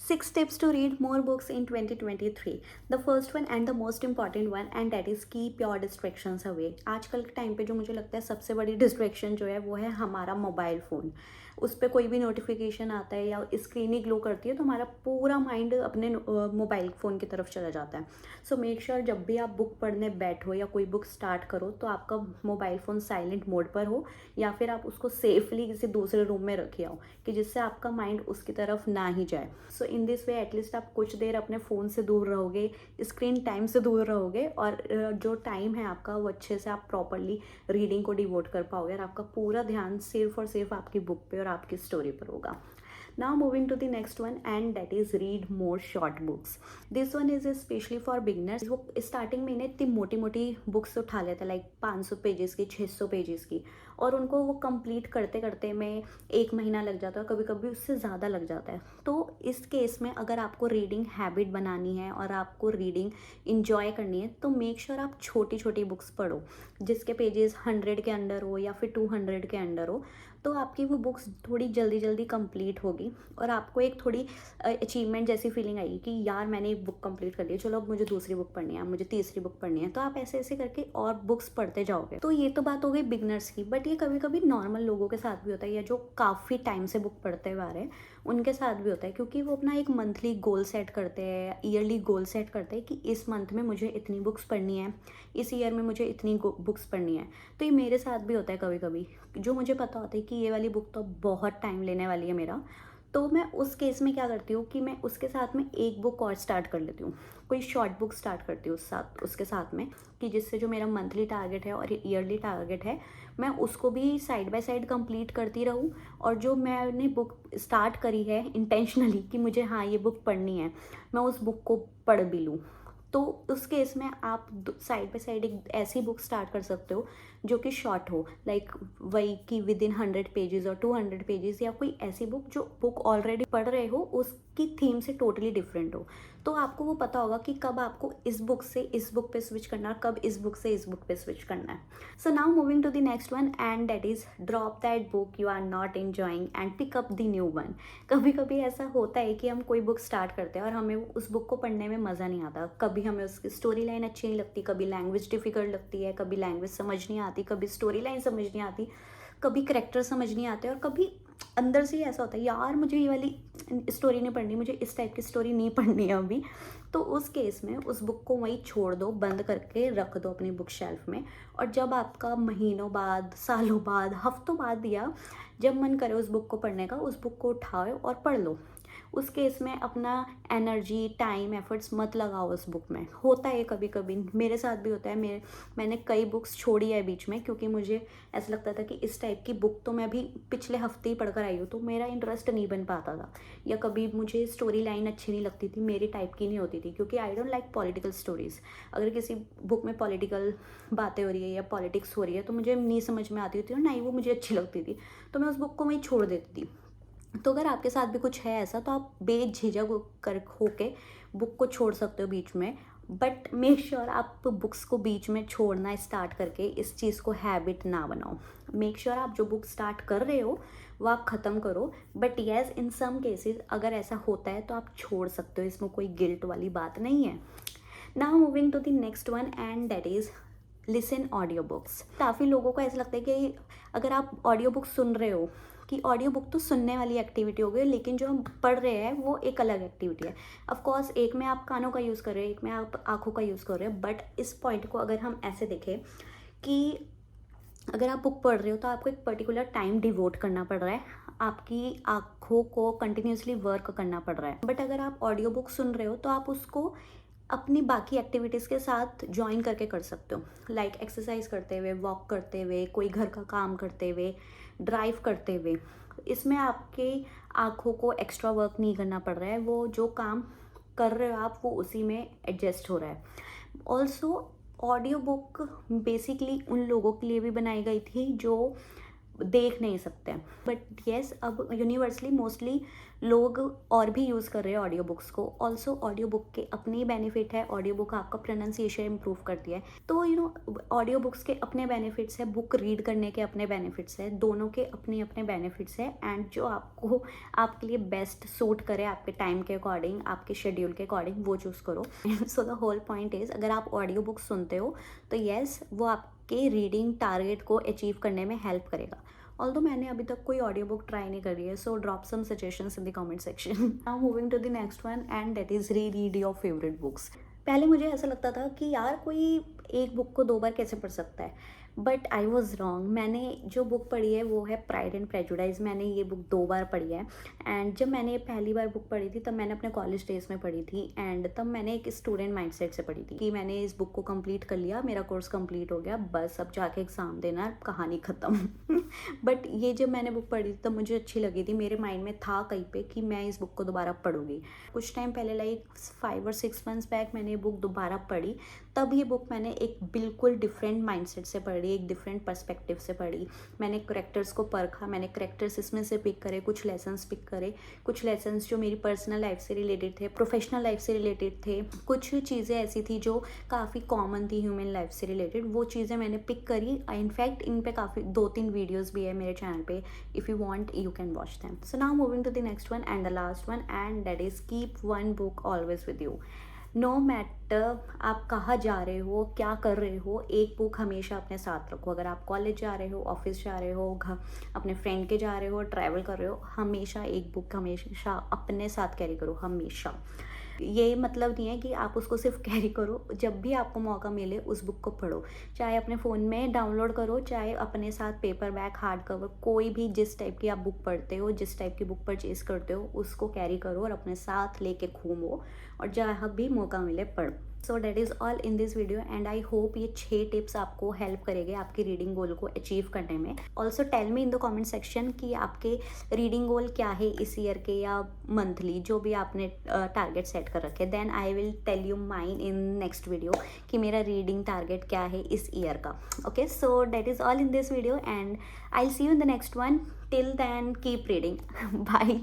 Six tips to read more books in 2023. The first one and the most important one and that is keep your distractions away. आजकल के time पे जो मुझे लगता है सबसे बड़ी डिस्ट्रैक्शन जो है वो है हमारा मोबाइल फ़ोन. उस पर कोई भी नोटिफिकेशन आता है या स्क्रीन ही ग्लो करती है तो हमारा पूरा माइंड अपने मोबाइल फ़ोन की तरफ चला जाता है. सो मेक श्योर जब भी आप बुक पढ़ने बैठो या कोई बुक स्टार्ट करो तो आपका मोबाइल फ़ोन साइलेंट मोड पर हो या फिर आप उसको सेफली किसी दूसरे रूम में रखे आओ कि जिससे आपका माइंड उसकी तरफ ना ही जाए. सो इन दिस वे एटलीस्ट आप कुछ देर अपने फ़ोन से दूर रहोगे, स्क्रीन टाइम से दूर रहोगे और जो टाइम है आपका वो अच्छे से आप प्रॉपरली रीडिंग को डिवोट कर पाओगे और आपका पूरा ध्यान सिर्फ और सिर्फ आपकी बुक पे और आपकी स्टोरी पर होगा. Now moving to the next one and that is read more short books. This one is especially for beginners. वो स्टार्टिंग में इतनी मोटी मोटी बुक्स उठा लेते हैं लाइक 500 पेजेस की, 600 पेजेस की, और उनको वो कंप्लीट करते करते में 1 महीना लग जाता है, कभी कभी उससे ज़्यादा लग जाता है. तो इस केस में अगर आपको रीडिंग हैबिट बनानी है और आपको रीडिंग इंजॉय करनी है तो मेक श्योर आप छोटी छोटी बुक्स पढ़ो जिसके पेजेस 100 के अंडर हो या फिर 200 के अंडर हो. तो आपकी वो बुक्स थोड़ी जल्दी जल्दी कंप्लीट होगी और आपको एक थोड़ी अचीवमेंट जैसी फीलिंग आएगी कि यार मैंने एक बुक कंप्लीट कर ली, चलो अब मुझे दूसरी बुक पढ़नी है, मुझे तीसरी बुक पढ़नी है. तो आप ऐसे ऐसे करके और बुक्स पढ़ते जाओगे. तो ये तो बात हो गई बिगनर्स की, बट ये कभी कभी नॉर्मल लोगों के साथ भी होता है या जो काफ़ी टाइम से बुक पढ़ते हुए आ रहे हैं उनके साथ भी होता है, क्योंकि वो अपना एक मंथली गोल सेट करते हैं, ईयरली गोल सेट करते हैं कि इस मंथ में मुझे इतनी बुक्स पढ़नी है, इस ईयर में मुझे इतनी बुक्स पढ़नी है. तो ये मेरे साथ भी होता है कभी कभी, जो मुझे पता होता है कि ये वाली बुक तो बहुत टाइम लेने वाली है मेरा. तो मैं उस केस में क्या करती हूँ कि मैं उसके साथ में एक बुक और स्टार्ट कर लेती हूँ, कोई शॉर्ट बुक स्टार्ट करती हूँ उसके साथ में, कि जिससे जो मेरा मंथली टारगेट है और ईयरली टारगेट है मैं उसको भी साइड बाय साइड कंप्लीट करती रहूँ. और जो मैंने बुक स्टार्ट करी है इंटेंशनली कि मुझे हाँ ये बुक पढ़नी है, मैं उस बुक को पढ़ भी लूँ. तो उस केस में आप साइड बाय साइड एक ऐसी बुक स्टार्ट कर सकते हो जो कि शॉर्ट हो, लाइक वही कि विद इन 100 पेजेस और 200 पेजेस, या कोई ऐसी बुक जो बुक ऑलरेडी पढ़ रहे हो उसकी थीम से टोटली डिफरेंट हो. तो आपको वो पता होगा कि कब आपको इस बुक से इस बुक पे स्विच करना है, कब इस बुक से इस बुक पे स्विच करना है. So now moving to the next one and that is drop that book you are not enjoying and pick up the new one. कभी कभी ऐसा होता है कि हम कोई बुक स्टार्ट करते हैं और हमें उस बुक को पढ़ने में मज़ा नहीं आता. कभी हमें उसकी स्टोरी लाइन अच्छी नहीं लगती, कभी लैंग्वेज डिफ़िकल्ट लगती है, कभी लैंग्वेज समझ नहीं आती, कभी स्टोरी लाइन समझ नहीं आती, कभी करेक्टर समझ नहीं आते, और कभी अंदर से ही ऐसा होता है यार मुझे ये वाली स्टोरी नहीं पढ़नी, मुझे इस टाइप की स्टोरी नहीं पढ़नी है अभी. तो उस केस में उस बुक को वहीं छोड़ दो, बंद करके रख दो अपनी बुक शेल्फ में. और जब आपका महीनों बाद, सालों बाद, हफ्तों बाद या जब मन करे उस बुक को पढ़ने का, उस बुक को उठाओ और पढ़ लो. उस केस में अपना एनर्जी, टाइम, एफर्ट्स मत लगाओ उस बुक में. होता है कभी कभी, मेरे साथ भी होता है. मैंने कई बुक्स छोड़ी है बीच में क्योंकि मुझे ऐसा लगता था कि इस टाइप की बुक तो मैं अभी पिछले हफ्ते ही पढ़कर आई हूँ, तो मेरा इंटरेस्ट नहीं बन पाता था. या कभी मुझे स्टोरी लाइन अच्छी नहीं लगती थी, मेरी टाइप की नहीं होती थी, क्योंकि I don't like political stories. अगर किसी बुक में पॉलिटिकल बातें हो रही है या पॉलिटिक्स हो रही है तो मुझे नहीं समझ में आती थी और ना ही वो मुझे अच्छी लगती थी, तो मैं उस बुक को वहीं छोड़ देती थी. तो अगर आपके साथ भी कुछ है ऐसा तो आप बेझिझक कर होके बुक को छोड़ सकते हो बीच में. बट मेक श्योर आप बुक्स को बीच में छोड़ना स्टार्ट करके इस चीज़ को हैबिट ना बनाओ. मेक श्योर आप जो बुक स्टार्ट कर रहे हो वो आप ख़त्म करो. But yes, in some cases अगर ऐसा होता है तो आप छोड़ सकते हो, इसमें कोई गिल्ट वाली बात नहीं है. Now moving to the next one and that is listen audio books. काफ़ी लोगों को ऐसा लगता है कि अगर आप ऑडियो बुक सुन रहे हो कि ऑडियो बुक तो सुनने वाली एक्टिविटी हो गई, लेकिन जो हम पढ़ रहे हैं वो एक अलग एक्टिविटी है. ऑफ कोर्स एक में आप कानों का यूज़ कर रहे हो, एक में आप आँखों का यूज़ कर रहे हो. बट इस पॉइंट को अगर हम ऐसे देखें कि अगर आप बुक पढ़ रहे हो तो आपको एक पर्टिकुलर टाइम डिवोट करना पड़ रहा है, आपकी आँखों को कंटिन्यूसली वर्क करना पड़ रहा है. बट अगर आप ऑडियो बुक सुन रहे हो तो आप उसको अपनी बाकी एक्टिविटीज़ के साथ ज्वाइन करके कर सकते हो, लाइक एक्सरसाइज करते हुए, वॉक करते हुए, कोई घर का काम करते हुए, ड्राइव करते हुए. इसमें आपके आँखों को एक्स्ट्रा वर्क नहीं करना पड़ रहा है, वो जो काम कर रहे हो आप वो उसी में एडजस्ट हो रहा है. ऑल्सो ऑडियो बुक बेसिकली उन लोगों के लिए भी बनाई गई थी जो देख नहीं सकते हैं। बट येस, अब यूनिवर्सली मोस्टली लोग और भी यूज़ कर रहे हैं ऑडियो बुक्स को। ऑल्सो ऑडियो बुक के अपने ही बेनिफिट है, ऑडियो बुक आपका प्रोनाउंसिएशन इम्प्रूव करती है। तो ऑडियो बुक्स के अपने बेनिफिट्स है, बुक रीड करने के अपने बेनिफिट्स है, दोनों के अपने अपने बेनिफिट्स है। एंड जो आपको आपके लिए बेस्ट सूट करे, आपके टाइम के अकॉर्डिंग, आपके शेड्यूल के अकॉर्डिंग, वो चूज़ करो। So the whole point is, अगर आप ऑडियो बुक सुनते हो तो येस, वो आपके रीडिंग टारगेट को अचीव करने में हेल्प करेगा। ऑल्दो मैंने अभी तक कोई ऑडियो बुक ट्राई नहीं करी है, so drop some suggestions in the comment section. Now moving to the next one, and that is read your favourite books. पहले मुझे ऐसा लगता था कि यार कोई एक बुक को 2 बार कैसे पढ़ सकता है, बट आई वॉज रॉन्ग। मैंने जो बुक पढ़ी है वो है प्राइड एंड प्रेजुडाइज। मैंने ये बुक 2 बार पढ़ी है। एंड जब मैंने पहली बार बुक पढ़ी थी तब मैंने अपने कॉलेज डेज में पढ़ी थी, एंड तब मैंने एक स्टूडेंट माइंडसेट से पढ़ी थी कि मैंने इस बुक को कंप्लीट कर लिया, मेरा कोर्स कंप्लीट हो गया, बस अब जाके एग्ज़ाम देना, कहानी ख़त्म। बट ये जब मैंने बुक पढ़ी थी तब मुझे अच्छी लगी थी, मेरे माइंड में था कहीं पे कि मैं इस बुक को दोबारा पढ़ूंगी। कुछ टाइम पहले, लाइक 5 और 6 मंथ्स बैक, मैंने ये बुक दोबारा पढ़ी। तब ये बुक मैंने एक बिल्कुल डिफरेंट माइंडसेट से पढ़ी, एक डिफरेंट पर्सपेक्टिव से पढ़ी। मैंने करेक्टर्स को परखा, मैंने करेक्टर्स इसमें से पिक करे, कुछ लेसन्स पिक करे, कुछ लेसन्स जो मेरी पर्सनल लाइफ से रिलेटेड थे, प्रोफेशनल लाइफ से रिलेटेड थे, कुछ चीज़ें ऐसी थी जो काफ़ी कॉमन थी ह्यूमन लाइफ से रिलेटेड, वो चीज़ें मैंने पिक करी। इनफैक्ट इन पे काफ़ी 2-3 वीडियोज़ भी है मेरे चैनल पे, if you want you can watch them. So now moving to the next one and the last one, and that is keep one book always with you. No matter आप कहाँ जा रहे हो, क्या कर रहे हो, एक बुक हमेशा अपने साथ रखो। अगर आप कॉलेज जा रहे हो, ऑफिस जा रहे हो, घर अपने फ्रेंड के जा रहे हो, ट्रैवल कर रहे हो, हमेशा एक बुक हमेशा अपने साथ कैरी करो, हमेशा। ये मतलब नहीं है कि आप उसको सिर्फ कैरी करो, जब भी आपको मौका मिले उस बुक को पढ़ो। चाहे अपने फ़ोन में डाउनलोड करो, चाहे अपने साथ पेपर बैक, हार्ड कवर, कोई भी जिस टाइप की आप बुक पढ़ते हो, जिस टाइप की बुक परचेज़ करते हो, उसको कैरी करो और अपने साथ लेके घूमो, और जहाँ भी मौका मिले पढ़ो। सो that is all in this video, and I hope ये 6 टिप्स आपको हेल्प करेंगे आपकी रीडिंग गोल को अचीव करने में। Also tell me in the comment section कि आपके रीडिंग गोल क्या है इस ईयर के, या मंथली, जो भी आपने टारगेट सेट कर रखे। Then I will tell you mine in next video कि मेरा रीडिंग टारगेट क्या है इस ईयर का। Okay, so that is all in this video, and I will see you in the next one. Till then keep reading. Bye.